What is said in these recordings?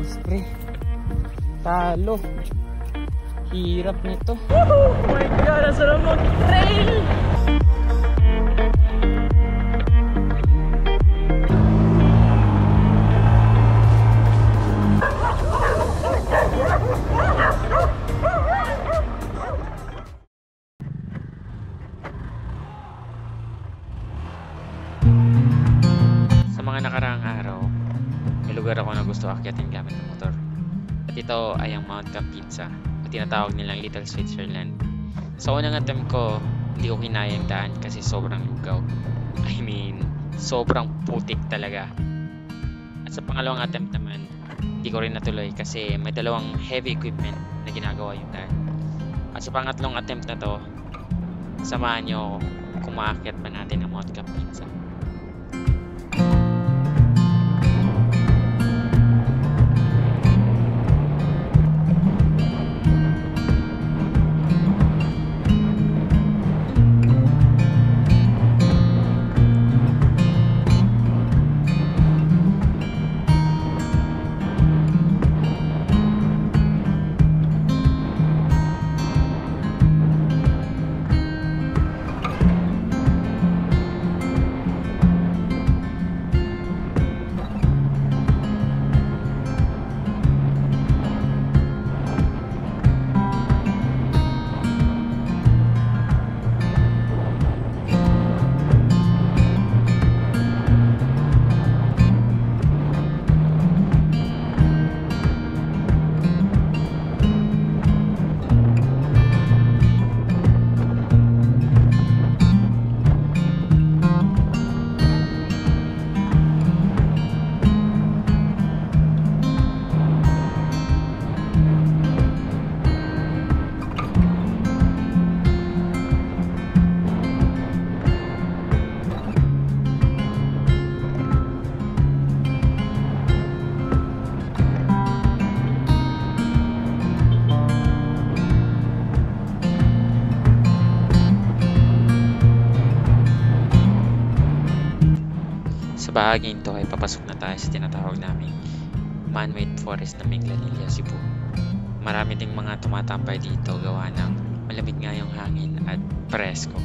Nose pre. Talo. Hirap nito. Oh my god, ang sarap mag-trail! Sa mga nakaraang araw, may lugar ako na gusto akyatin gamit ng motor. At ito ay ang Mount Campinsa, o tinatawag nilang Little Switzerland. Sa unang attempt ko, hindi ko kinayang daan kasi sobrang lugaw. I mean, sobrang putik talaga. At sa pangalawang attempt naman, hindi ko rin natuloy kasi may dalawang heavy equipment na ginagawa yung daan. At sa pangatlong attempt na to, samahan nyo kung maakyat ba natin ang Mount Campinsa. Sa bahaging ito ay papasok na tayo sa tinatawag namin man-made forest na Minglanilla, Cebu. Marami ding mga tumatambay dito gawa ng malamig nga yung hangin at presko.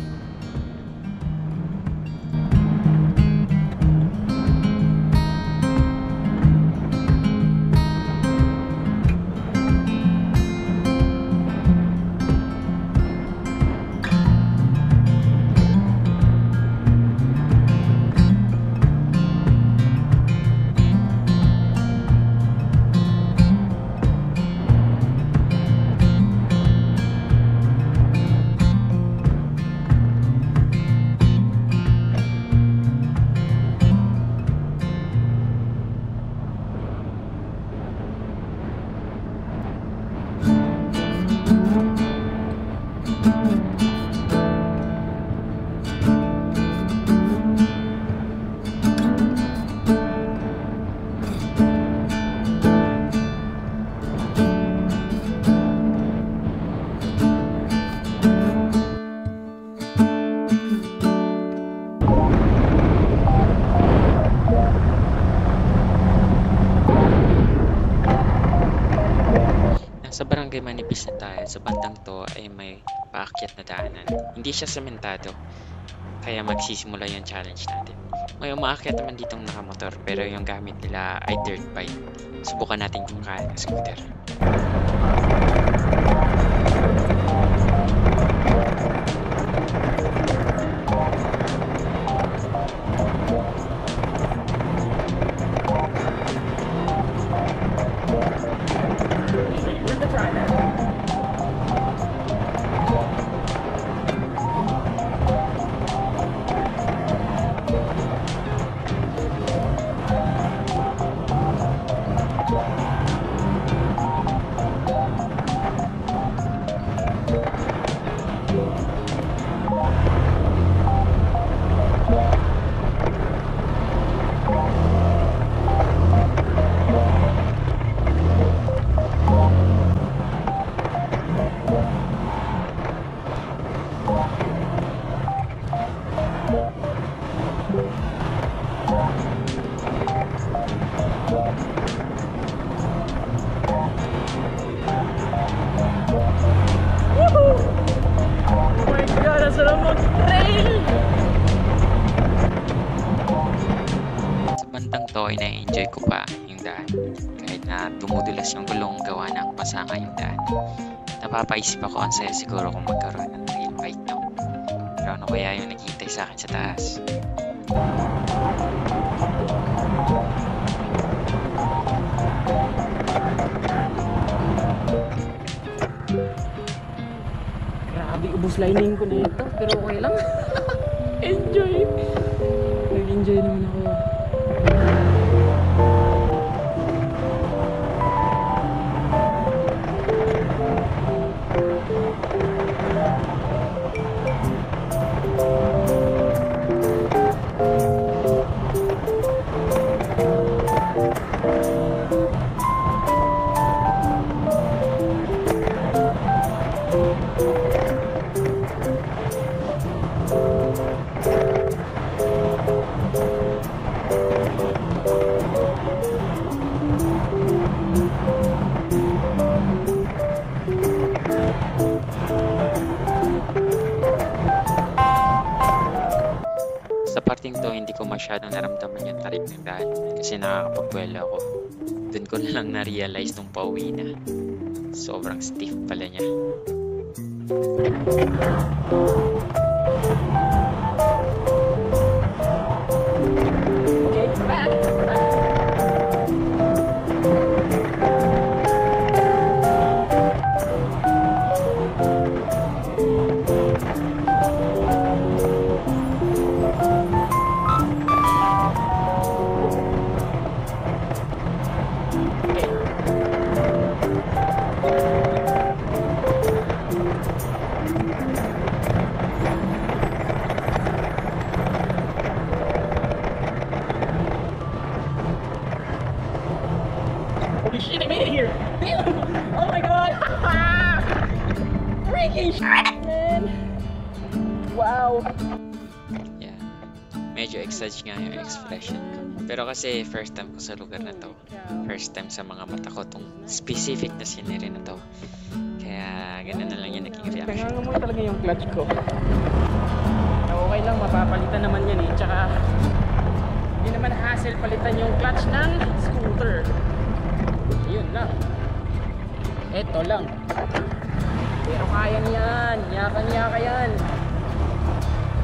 Sa barangay Manipis na tayo, sa bandang to ay may paakyat na daanan. Hindi siya sementado, kaya magsisimula yung challenge natin. May umaakyat naman ditong nakamotor, pero yung gamit nila ay dirt bike. Subukan natin kung kaya ng scooter. ito ay na-enjoy ko pa yung daan. Kahit na dumudulas yung gulong gawa ng pasanga yung daan. Napapaisip ako ang saya siguro kung magkaroon ng trail bike, no? Pero ano kaya yung naghihintay sa akin sa taas? Grabe, ubos lining ko na ito. Pero okay lang. Enjoy. Nag-enjoy naman ako. Sa parting to, hindi ko masyadong naramdaman yung tarik ng daan kasi nakakapagbuelo ako. Doon ko na lang na-realize nung pauwi na. Sobrang stiff pala niya. Okay, back. Holy shit, I made it here! Oh my god! Freaking shit, man! Wow! Yeah. Medyo exage nga yung expression ko. Pero kasi first time ko sa lugar na to. First time sa mga mata ko tong specific na scenery na to. Kaya ganun na lang yung naging reaction. Nangangamoy talaga yung clutch ko. Okay lang, mapapalitan naman yan eh. Tsaka, hindi naman hassle palitan yung clutch ng scooter. Yun lang. Eto lang. Pero kaya niyan. Yaka yan.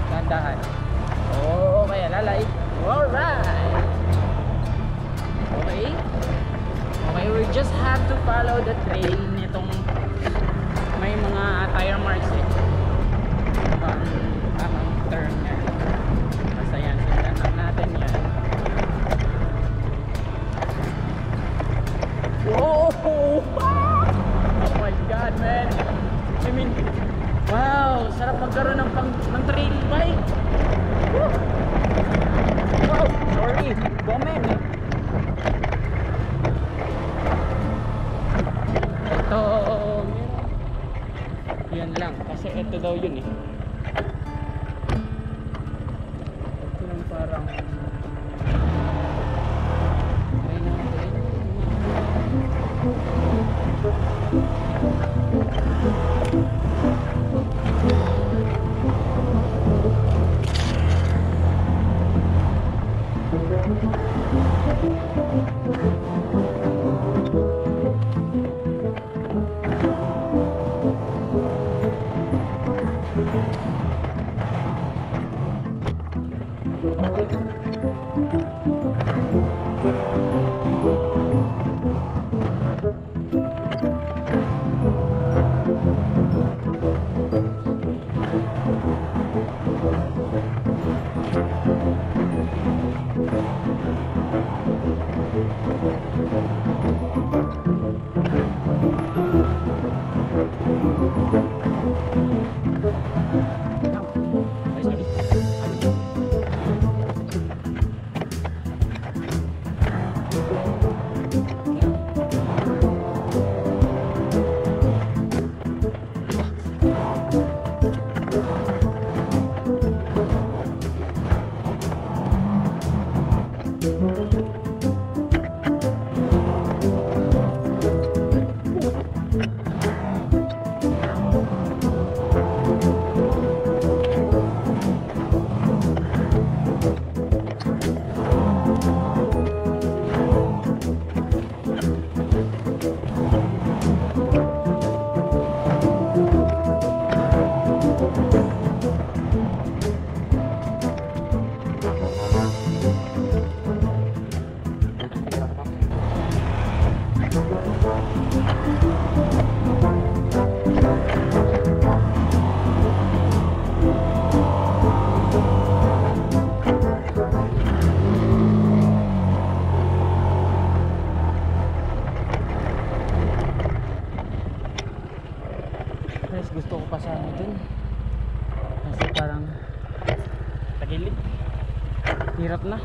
Dahan-dahan. Oo, kaya lalay. Alright. Okay. Okay, we just have to follow the trail nitong may mga tire marks eh. Tamang turn niya. Basta yan, sundan lang natin yan. Whoa! Oh my god, man! I mean, wow! Sarap magkaroon ng trail bike! Woo! Wow! Sorry! Comment! Ito, yan lang. Kasi ito daw yun eh. Ito yung parang try natin. Sarap na.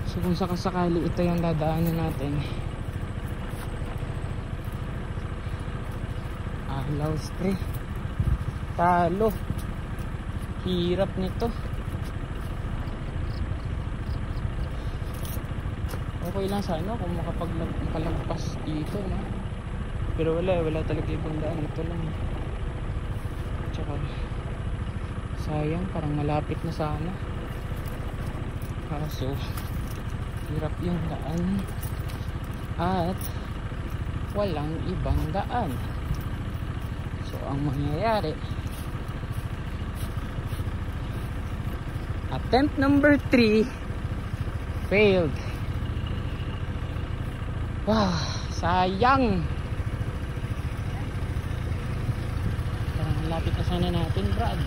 So kung sakasakali ito yung dadaanan natin, Alaus pre, talo, hirap nito. Okay lang sana kung makalagpas dito, no? Pero wala talaga ibang daan, ito lang. Tsaka sayang, parang malapit na sana, kaso hirap yung daan at walang ibang daan. So ang mangyayari, attempt number 3 failed. Wow, sayang. Parang malapit na sana natin, Brad.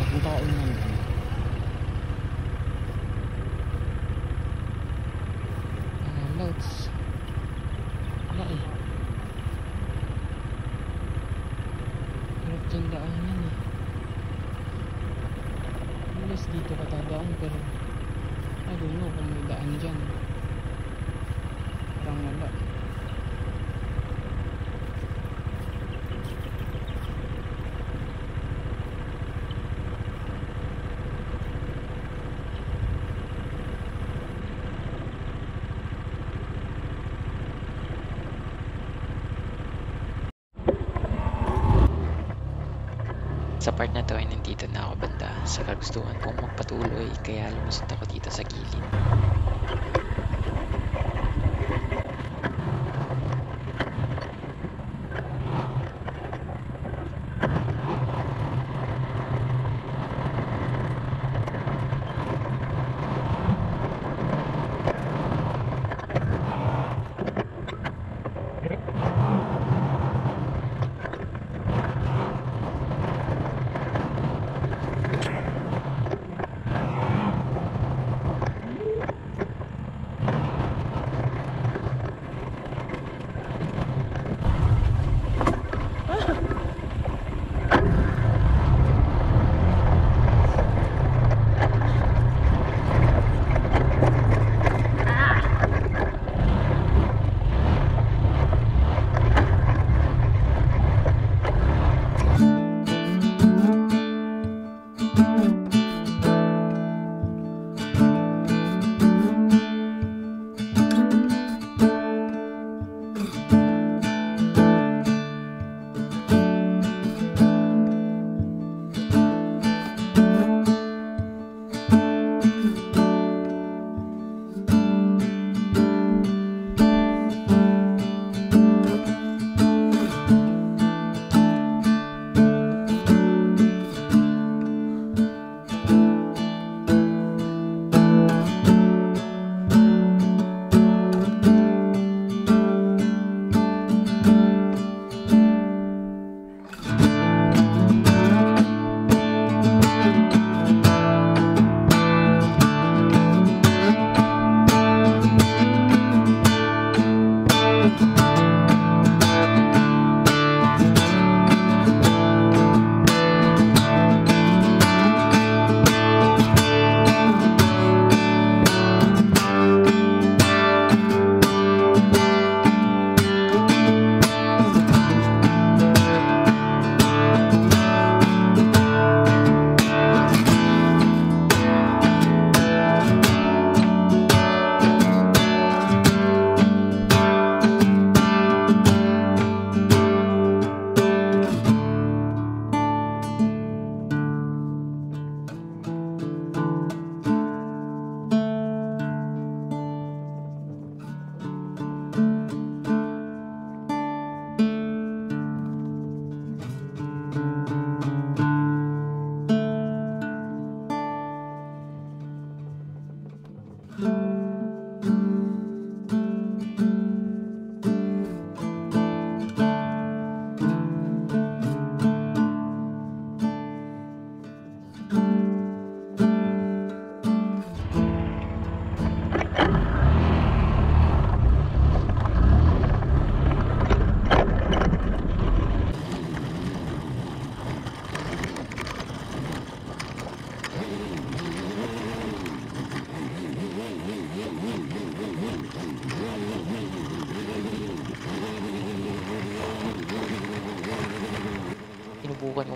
Bakong taon naman. Loads. Wala eh. Hirap dyan daanan eh. Alas dito ka tadaan, pero I don't know kung may daan dyan. Parang wala. Sa part na to ay nandito na ako banda sa kagustuhan kong magpatuloy, kaya lumusot ako dito sa gilid.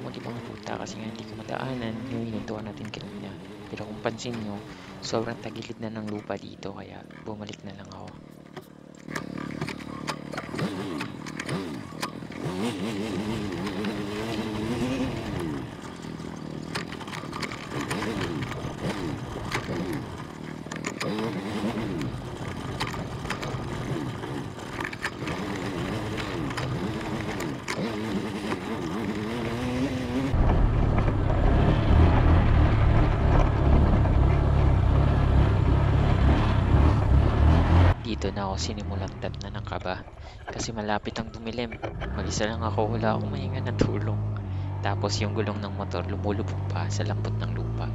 mag-ibang ruta kasi nga hindi ko madaanan yung hinintuan natin kanina. Pero kung pansin nyo, sobrang tagilid na ng lupa dito kaya bumalik na lang ako. Dito na ako sinimulang datnan ng kaba kasi malapit ang dumilim. Mag-isa lang ako, wala akong mahinga na tulong. Tapos yung gulong ng motor lumulubog pa sa lambot ng lupa.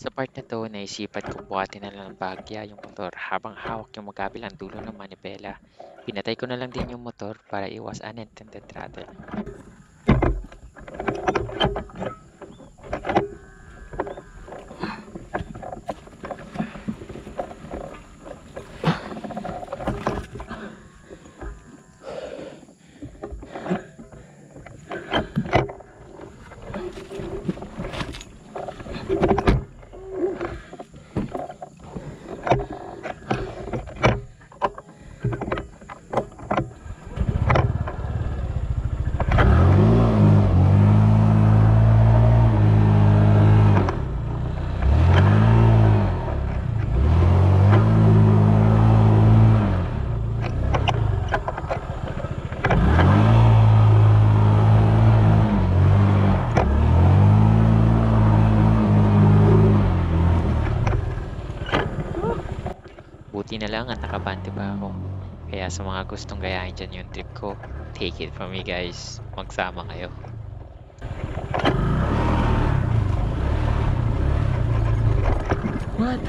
Sa part na to, naisipan kong buhatin na lang ng bahagya yung motor habang hawak yung magkabilang dulo ng manibela. Pinatay ko na lang din yung motor para iwas unintended throttle. Buti na lang at nakabante pa ako. Kaya sa mga gustong gayahin dyan yung trip ko, take it from me guys, magsama kayo. What?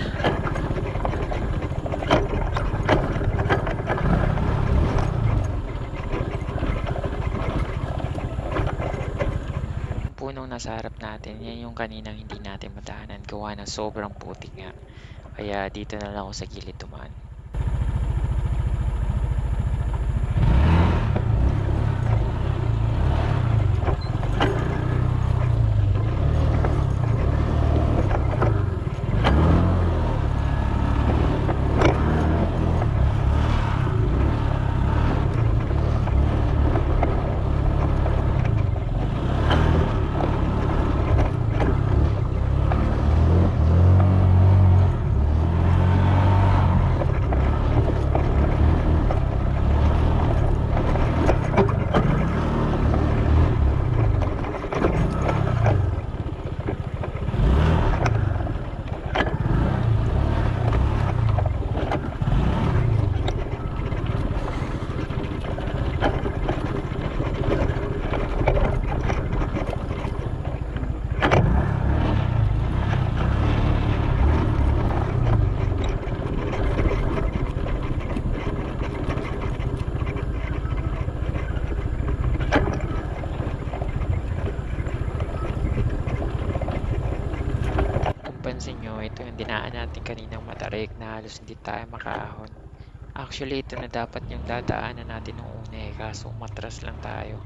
Yung punong nasa harap natin, yan yung kaninang hindi natin madaanan gawa ng sobrang putik nga. Kaya dito na lang ako sa gilid dumaan. mapapansin nyo, ito yung dinaan natin kaninang matarik na halos hindi tayo makaahon. Actually, ito na dapat yung dadaanan natin nung una eh, kaso umatras lang tayo.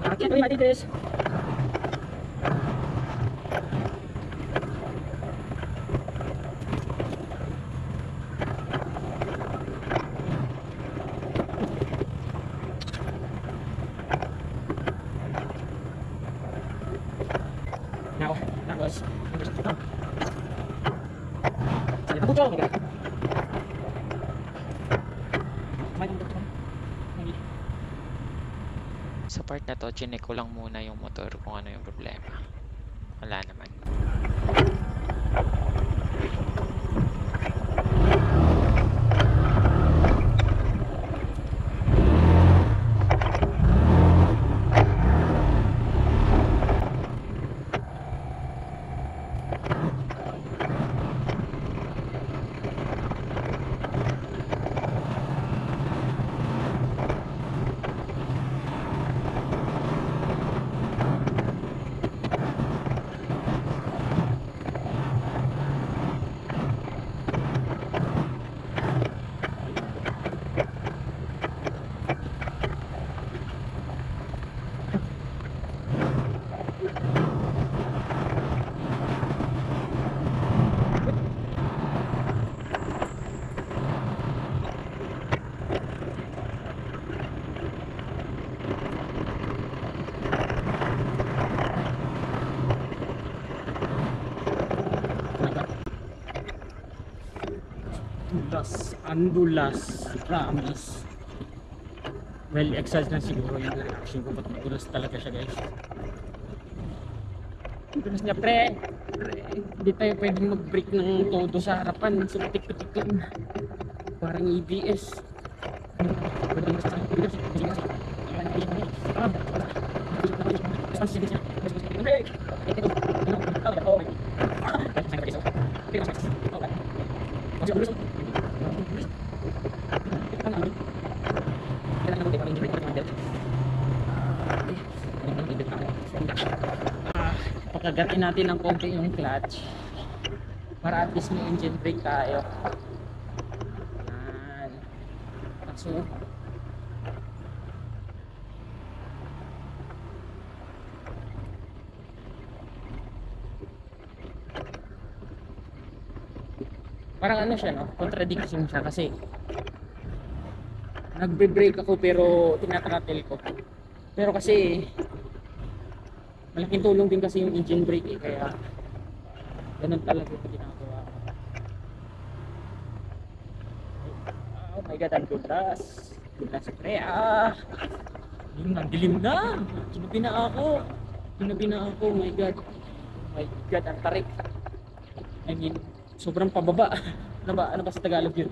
Akyat kami matitis. Now, tapos, sige, tabuto ako mga. Sa part na to, chinek ko lang muna yung motor kung ano yung problema. Wala naman. Andulas, promise. Well, exercise na siguro yung reaction ko, ba't madulas talaga siya, guys. Dulas niya, pre. Hindi tayo pwedeng mag-break ng todo sa harapan, so pitik-pitik lang. Parang EBS. Pagkagatin natin ng konti yung clutch para at least may engine brake tayo. Yan. So, parang ano siya, no? Contradiction siya kasi nagbe-brake ako pero tinatratel ko. Pero kasi malaking tulong din kasi yung engine brake eh, kaya ganun talaga yung ginagawa ko. Oh my god, ang dulas. Dulas pre yung nandilim na. Kinabi na ako. Oh my god. Oh my god, ang tarik. I mean, sobrang pababa. Ano ba sa Tagalog yun?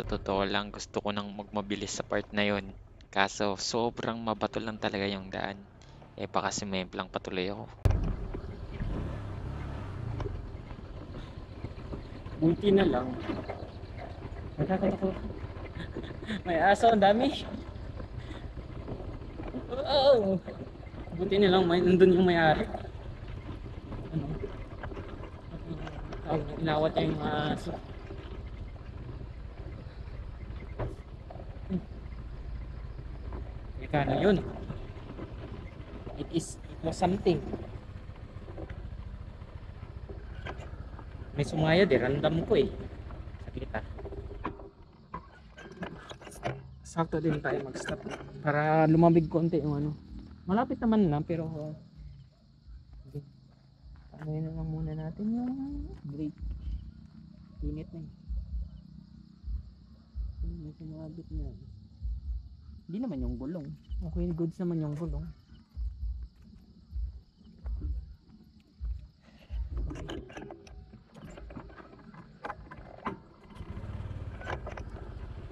totoo lang gusto ko nang magmabilis sa part na yon. Kaso sobrang mabato lang talaga yung daan. Eh baka sumemplang patuloy ako. Buti na lang. Nagkakatakot. May aso, ang dami. Oh! Buti na lang, nandun yung may-ari. Ano? Inawat niya yung aso. Teka na yun. It was something. May sumaya di, random ko eh. Saglit ah. Sakto din tayo mag-stop para lumamig konti yung ano. Malapit naman lang pero okay. Ano na lang muna natin yung brake. Init na eh. May sumabit na. Hindi naman yung gulong. Okay, goods naman yung gulong.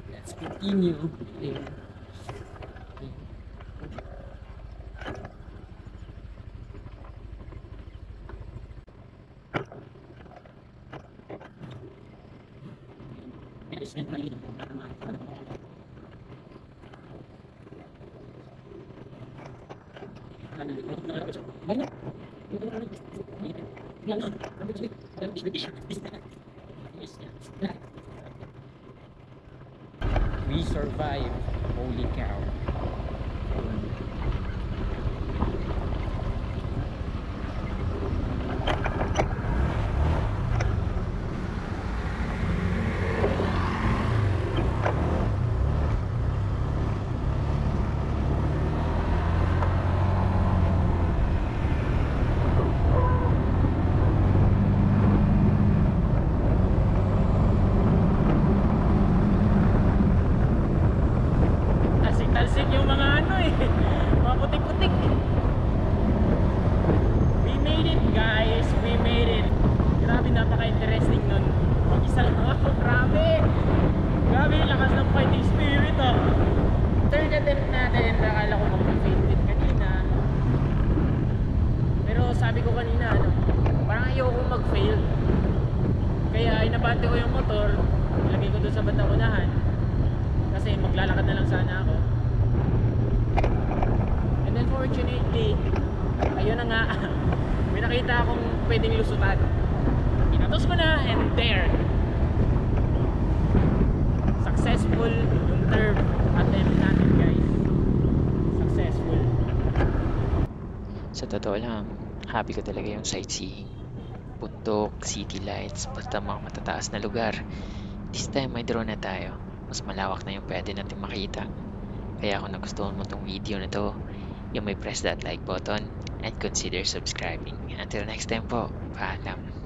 Let's continue. We survived. Holy cow. Talsik yung mga ano eh, mga putik-putik. We made it guys, we made it. Grabe, napaka-interesting nun. Mag-isa lang ako, grabe. Grabe yung lakas ng fighting spirit oh. Third attempt natin, nakala ko mag-fail din kanina. Pero sabi ko kanina, ano, parang ayoko mag-fail. Kaya inabante ko yung motor, ilagay ko doon sa bandang unahan. Kasi maglalakad na lang sana ako. And unfortunately, ayun na nga, may nakita akong pwedeng lusutan. Inatos ko na and there. Successful yung third attempt natin guys. Successful. Sa totoo lang, happy ko talaga yung sightseeing. Bundok, city lights, basta mga matataas na lugar. This time may drone na tayo. Mas malawak na yung pwede natin makita. Kaya kung nagustuhan mo tong video na to, you may press that like button and consider subscribing. Until next time po, paalam.